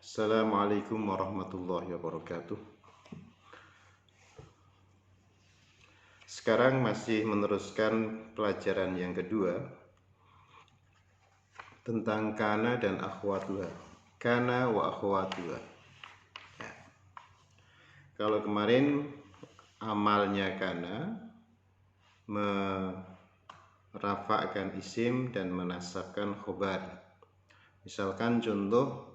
Assalamualaikum warahmatullahi wabarakatuh. Sekarang masih meneruskan pelajaran yang kedua tentang kana dan akhwatuha. Kana wa akhwatuha. Ya. Kalau kemarin amalnya kana merafa'kan isim dan menasabkan khobar. Misalkan contoh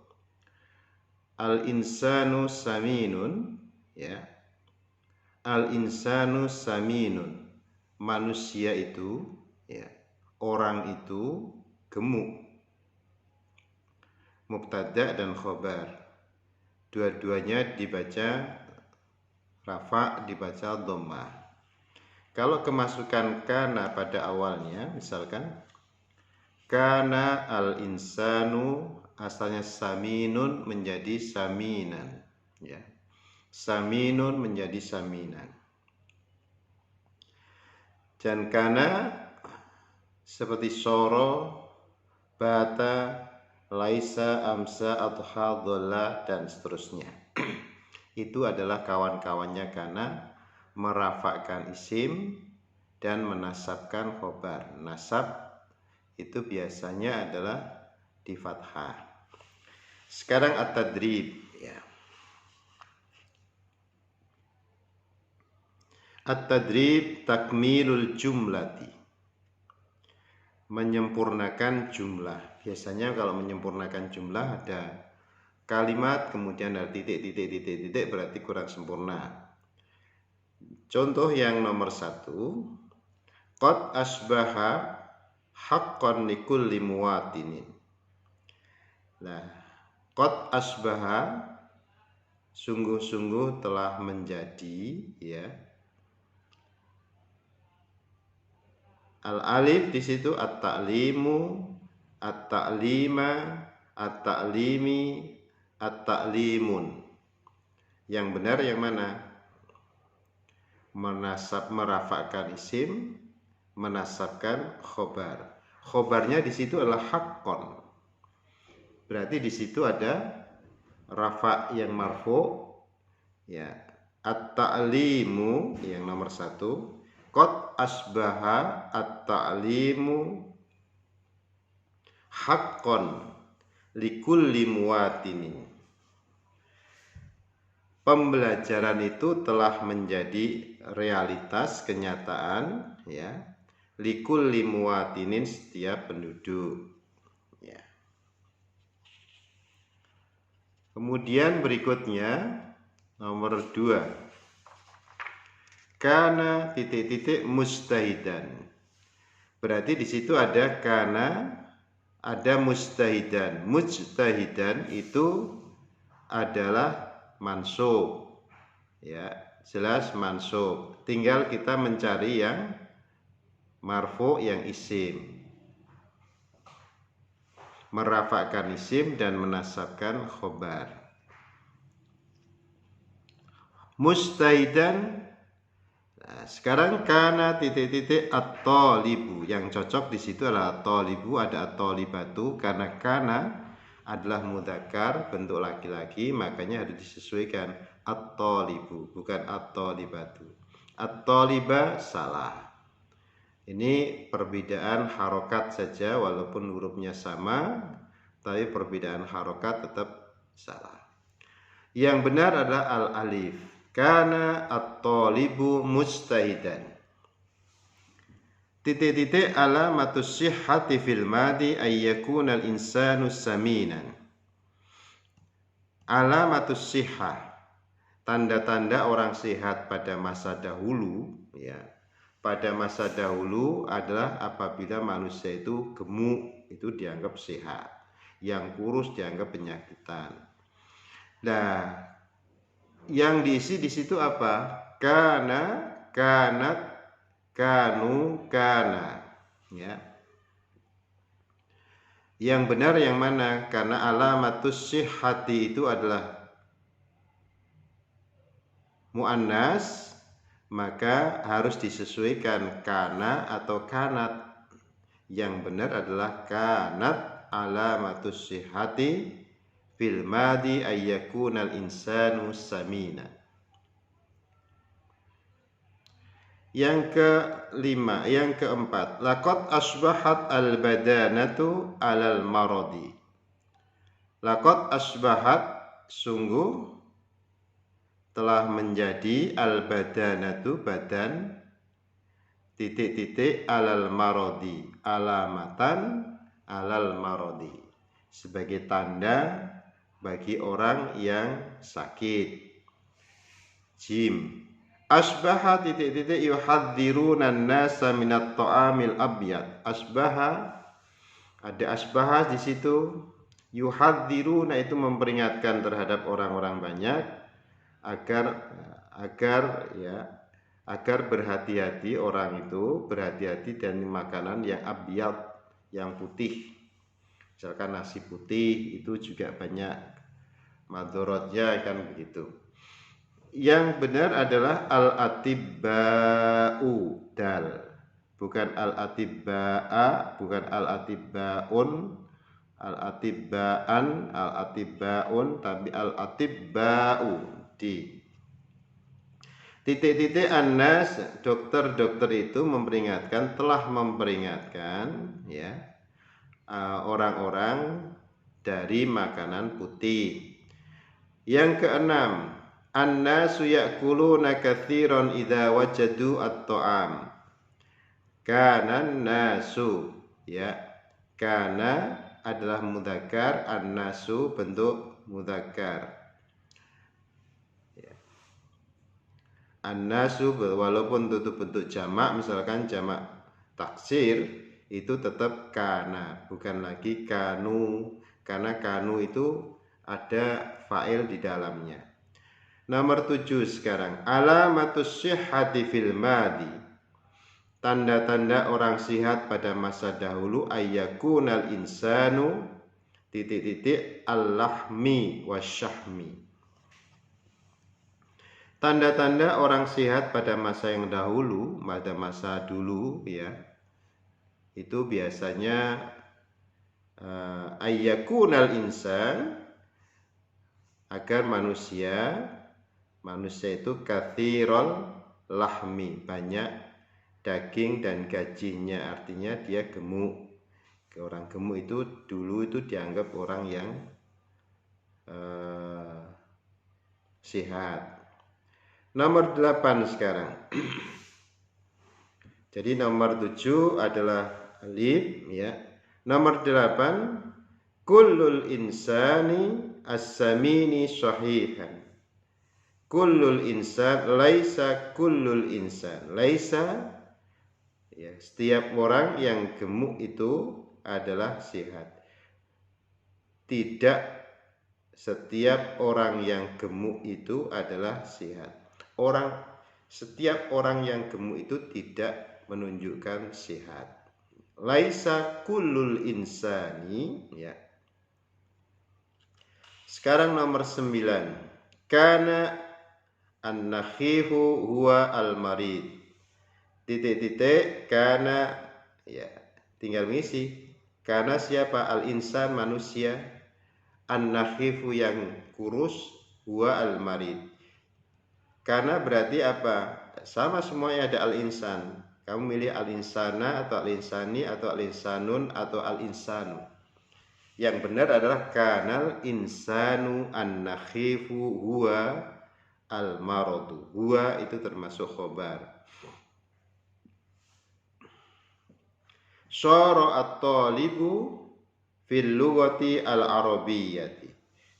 al-insanu saminun, ya. Al-insanu saminun, manusia itu, ya, orang itu gemuk. Mubtada dan khobar, dua-duanya dibaca rafa, dibaca dhammah. Kalau kemasukan kana pada awalnya, misalkan kana al-insanu, asalnya saminun menjadi saminan, ya. Saminun menjadi saminan. Dan kana seperti soro, bata, laisa, amsa, adha, dhola, dan seterusnya. Itu adalah kawan-kawannya kana, merafakkan isim dan menasabkan khobar. Nasab itu biasanya adalah di fathah. Sekarang at-tadrib, ya. At-tadrib takmilul jumlati, menyempurnakan jumlah. Biasanya kalau menyempurnakan jumlah ada kalimat kemudian ada titik berarti kurang sempurna. Contoh yang nomor 1, qad asbaha haqqan likulli muwatinin. Nah, qad asbaha sungguh-sungguh telah menjadi, ya. Al-alif di situ at-ta'limu, at-ta'lima, at-ta'limi, at-ta'limun. Yang benar yang mana? Merafakkan isim, menasabkan khobar. Khobarnya di situ adalah haqqon. Berarti di situ ada rafa yang marfu, ya. At-ta'limu yang nomor 1. Qad asbaha at-ta'limu haqqan likulli muwatinin. Pembelajaran itu telah menjadi realitas, kenyataan, ya. Likulli muwatinin, setiap penduduk, ya. Kemudian berikutnya nomor 2. Kana mustahidan. Berarti di situ ada kana, ada mustahidan. Mustahidan itu adalah mansub, ya, jelas mansub. Tinggal kita mencari yang marfu, yang isim, merafakkan isim dan menasabkan khobar. Mustahidan. Nah, sekarang kana at-thalibu, yang cocok di situ adalah at-thalibu, ada at-thalibatu, karena kana adalah mudzakkar, bentuk laki-laki, makanya harus disesuaikan at-thalibu, bukan at-thalibatu. At-thaliba salah. Ini perbedaan harokat saja, walaupun hurufnya sama, tapi perbedaan harokat tetap salah. Yang benar adalah al-alif. Kana at-thalibu mustahidan. Alamatus sihhati fil madi ayyakuna al-insanu saminan. Alamatus sihhah, tanda-tanda orang sehat pada masa dahulu, ya. Pada masa dahulu adalah apabila manusia itu gemuk, itu dianggap sehat. Yang kurus dianggap penyakitan. Nah, yang diisi di situ apa? Kana, kanat, kanu, kana, ya. Yang benar yang mana? Karena alamatus sihhati itu adalah muannas, maka harus disesuaikan kana atau kanat. Yang benar adalah kanat alamatus sihhati fil madi ayyakunal insanu samina. Yang kelima, yang keempat, laqad asbahat al-badanatu alal maradi. Laqad asbahat, sungguh telah menjadi al-badanatu, badan, titik-titik alal maradi, alamatan alal maradi, sebagai tanda bagi orang yang sakit. Jim. Asbaha titik-titik yuhadziruna an-nasa minat ta'amil abyad. Asbaha, ada asbaha di situ. Yuhadziruna itu memperingatkan terhadap orang-orang banyak agar berhati-hati, orang itu berhati-hati dan makanan yang abyad, yang putih. Misalkan nasi putih itu juga banyak madorotnya, kan begitu. Yang benar adalah al-atibba'u, dal, bukan al-atibba'a, bukan al-atibba'un, al-atibba'an, al-atibba'un, tapi al-atibba'u, di titik-titik annas, dokter-dokter itu memperingatkan, telah memperingatkan ya orang-orang dari makanan putih. Yang keenam, annasu ya'kuluna katsiran idza wajadu at-ta'am. Kana nasu, ya. Kana adalah mudzakkar, annasu bentuk mudzakkar. Ya. Annasu walaupun itu bentuk jamak, misalkan jamak taksir, itu tetap kana, bukan lagi kanu, karena kanu itu ada fa'il di dalamnya. Nomor 7 sekarang, alamatus sihhati fil madi. Tanda-tanda orang sehat pada masa dahulu, ayyakunal insanu titik-titik al-lahmi wasyahmi. Tanda-tanda orang sehat pada masa yang dahulu, pada masa dulu ya, itu biasanya ayyakunal insan, agar manusia itu kathirul lahmi, banyak daging dan gajinya, artinya dia gemuk. Orang gemuk itu dulu itu dianggap orang yang sehat. Nomor 8 sekarang. Jadi nomor 7 adalah alif ya. Nomor 8, kullul insani as-samini sahihan. Kullul insan, laisa kullul insan. Laisa, ya, setiap orang yang gemuk itu adalah sehat. Tidak setiap orang yang gemuk itu adalah sehat. Setiap orang yang gemuk itu tidak menunjukkan sehat. Laisa kullul insani, ya. Sekarang nomor 9. Kana an-nakhihu huwa al-marid. Titik-titik, karena ya, tinggal mengisi. Karena siapa? Al-insan, manusia. An-nakhifu yang kurus, huwa al-marid. Karena berarti apa? Sama semuanya, ada al-insan. Kamu milih al-insana atau al-insani atau al-insanun atau al-insanu. Yang benar adalah kanal insanu an-nakhifu huwa al-maradu. Huwa itu termasuk khobar. Syara at-talibu fil lughati al-arabiyyati.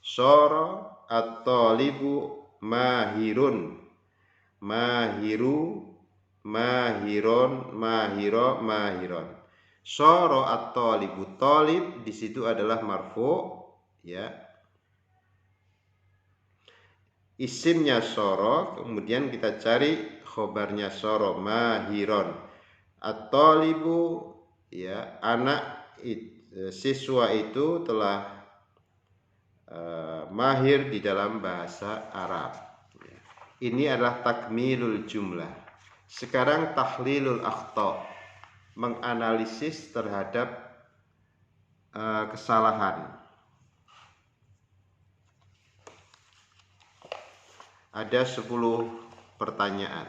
Syara at-talibu mahirun. Mahiru, mahiron, mahiro, mahiron. Syara at-talibu, talib di situ adalah marfu, ya. Isimnya syara, kemudian kita cari khobarnya syara, mahiron. At-talibu, ya, anak siswa itu telah mahir di dalam bahasa Arab. Ini adalah takmilul jumlah. Sekarang tahlilul akhta, menganalisis terhadap kesalahan. ada 10 pertanyaan.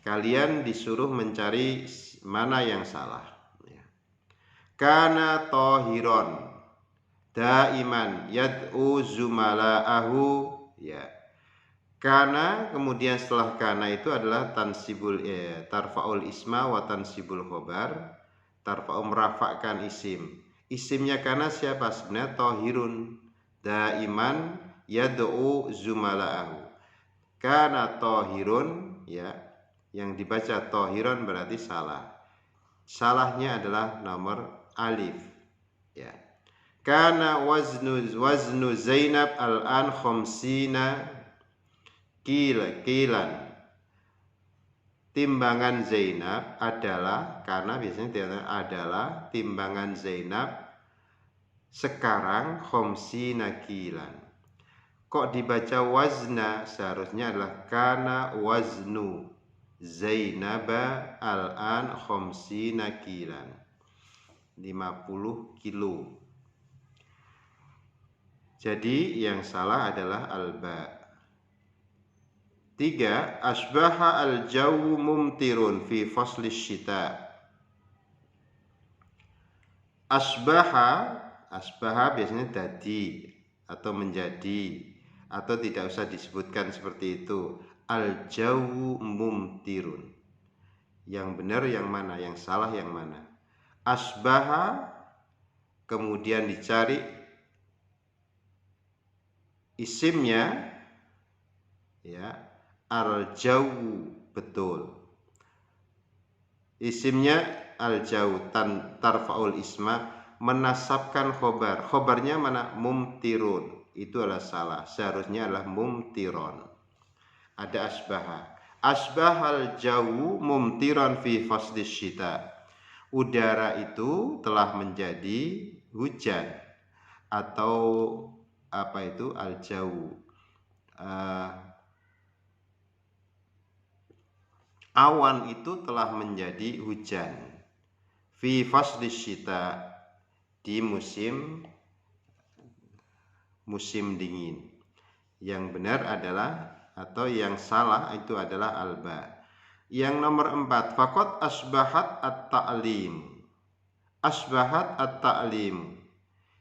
Kalian disuruh mencari mana yang salah. Kana tohiron daiman yad'u zumala'ahu, ya. Kana, kemudian setelah kana itu adalah tansibul tarfaul isma wa tansibul khobar. Tarfa'u merafakkan isim. Isimnya kana siapa? Sebenarnya tohirun daiman yad'u zumala'ahu. Kana tohirun, ya, yang dibaca tohirun berarti salah. Salahnya adalah nomor alif, ya. Kana waznu Zainab al-an khamsina kilan. Timbangan Zainab adalah, karena biasanya adalah timbangan Zainab sekarang khamsina kilan. Kok dibaca wazna? Seharusnya adalah kana waznu Zainaba al-an khamsina kilan, 50 kilo. Jadi yang salah adalah al-ba. 3. Asbaha al-jawu mumtirun fi fasli syita. Asbaha biasanya jadi atau menjadi, atau tidak usah disebutkan seperti itu. Al-jawu mumtirun. Yang benar yang mana? Yang salah yang mana? Asbaha, kemudian dicari isimnya, ya, al-jawu, betul. Isimnya al-jawu, tarfaul isma, menasabkan khobar. Khobarnya mana? Mumtirun. Itu adalah salah. Seharusnya adalah mumtiron. Ada asbaha. Asbahal jawu mumtiron fi fasli syita. Udara itu telah menjadi hujan, atau apa itu al-jawu, awan itu telah menjadi hujan. Fi fasli syita, di musim dingin. Yang benar adalah, atau yang salah itu adalah alba. Yang nomor 4, faqad asbahat at-ta'lim. Asbahat at-ta'lim.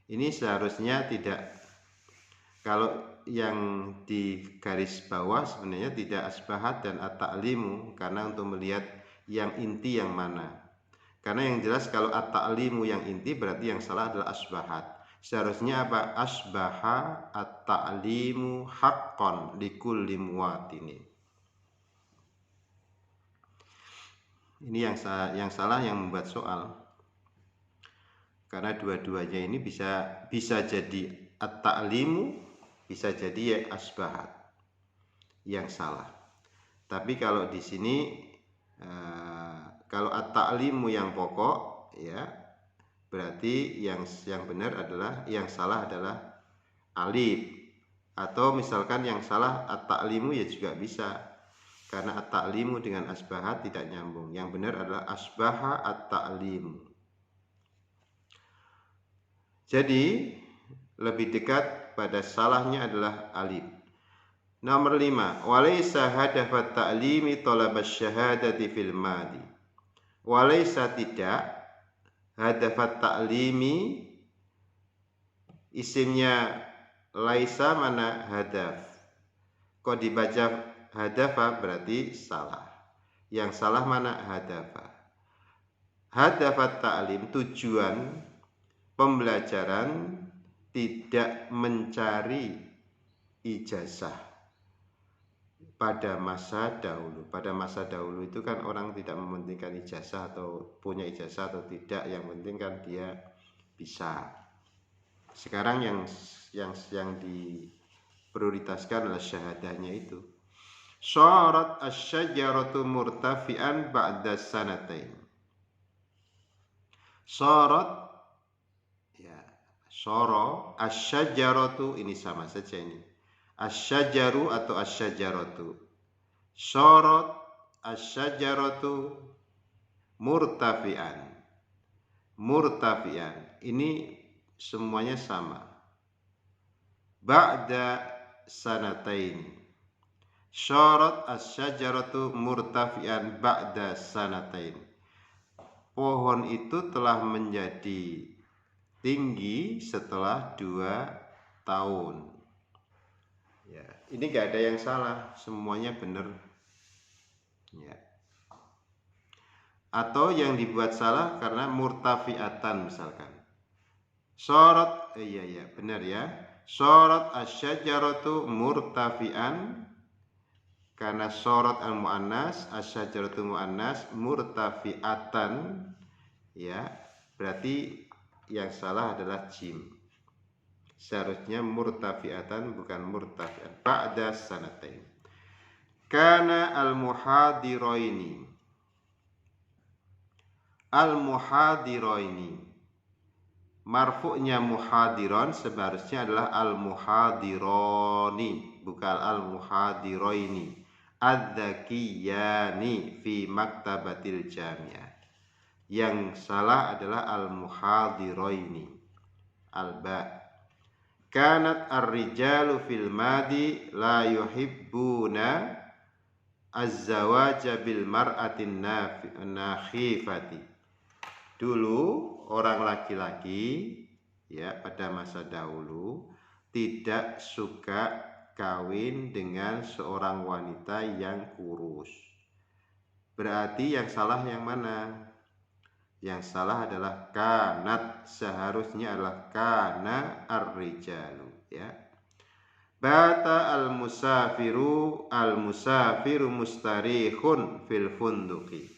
Ini seharusnya tidak, kalau yang di garis bawah sebenarnya tidak asbahat dan at-ta'limu, karena untuk melihat yang inti yang mana. Karena yang jelas kalau at-ta'limu yang inti, berarti yang salah adalah asbahat. Seharusnya apa? Asbaha at-ta'limu haqqan likulli muwatinin. Ini yang salah yang membuat soal. Karena dua-duanya ini bisa jadi at-ta'limu, bisa jadi ya asbahat. Yang salah. Tapi kalau di sini kalau at-ta'limu yang pokok, ya, berarti yang benar adalah, yang salah adalah alif. Atau misalkan yang salah at-ta'limu ya juga bisa. Karena at-ta'limu dengan asbahat tidak nyambung. Yang benar adalah asbaha at-ta'limu. Jadi lebih dekat pada salahnya adalah alif. Nomor 5, walaysa hadafat ta'limi talabas syahadati fil madi. Walaysa, tidak, hadafat ta'limi, isimnya laisa mana hadaf. Kok dibaca hadafa berarti salah. Yang salah mana? Hadafa. Hadafat ta'lim, tujuan pembelajaran tidak mencari ijazah pada masa dahulu. Pada masa dahulu itu kan orang tidak mementingkan ijazah atau punya ijazah atau tidak, yang penting kan dia bisa. Sekarang yang diprioritaskan adalah syahadahnya itu. Syarat asy-syajaratu murtafi'an ba'da sanatain. Syarat, ya, syara, asy-syajaratu, ini sama saja ini. Asy-syajaru atau asy-syajaratu. Syarat asy-syajaratu murtafi'an. Murtafi'an. Ini semuanya sama. Ba'da sanatain. Syarat asy-syajaratu murtafi'an ba'da sanatain. Pohon itu telah menjadi tinggi setelah 2 tahun. Ya, ini gak ada yang salah, semuanya benar. Ya. Atau yang dibuat salah karena murtafi'atan misalkan. Syarat, iya benar ya. Syarat asy-syajaratu murtafi'an, karena syarat al-muannas, asy-syajaratu muannas, murtafi'atan, ya. Berarti yang salah adalah jim. Seharusnya murtafi'atan bukan murtafi'an. Ba'da sanatain. Kana al-muhadiraini. Al-muhadiraini. Marfu'nya muhadiron seharusnya adalah al-muhadironi, bukan al-muhadiraini. Ad-dzakiyani fi maktabatil jami'ah. Yang salah adalah al-muhadiraini. Al-ba. Kanat ar-rijalu fil madi la yuhibbuna az-zawaja bil mar'atin nakhifati. Dulu orang laki-laki ya pada masa dahulu tidak suka kawin dengan seorang wanita yang kurus. Berarti yang salah yang mana? Yang salah adalah kanat, seharusnya adalah kana ar-rijalu, ya. Bata al-musafiru mustarihun fil funduki.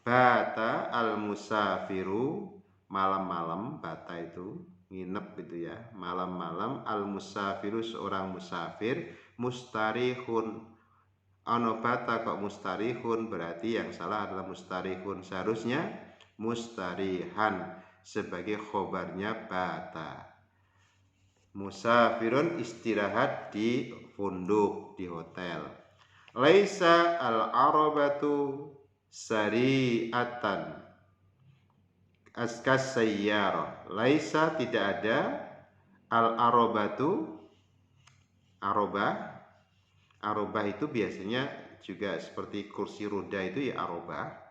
Bata al-musafiru, malam-malam, bata itu nginep gitu ya, malam-malam, al-musafiru seorang musafir, mustarihun, ono bata kok mustarihun, berarti yang salah adalah mustarihun, seharusnya mustarihan sebagai khobarnya bata. Musafirun istirahat di funduk, di hotel. Laisa al-arabatu sari'atan askas sayyarah. Laisa tidak ada, al-arabatu, arabah. Arabah itu biasanya juga seperti kursi roda itu ya arabah.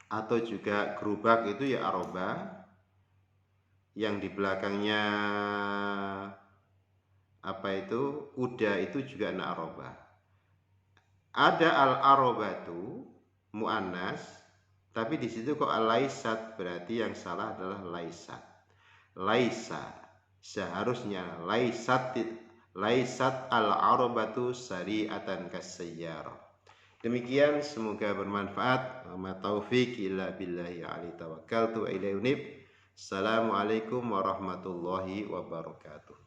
Atau juga gerobak itu ya arabah. Yang di belakangnya apa itu, kuda itu juga arabah. Ada al-arabatu muannas, tapi di situ kok al-laisat, berarti yang salah adalah laisat. Laisa, seharusnya laisat al-arabatu sari'atan kasayyarah. Demikian, semoga bermanfaat. Wa taufiq illa billahi alaihi tawakkaltu wa ilaihi unib. Assalamualaikum warahmatullahi wabarakatuh.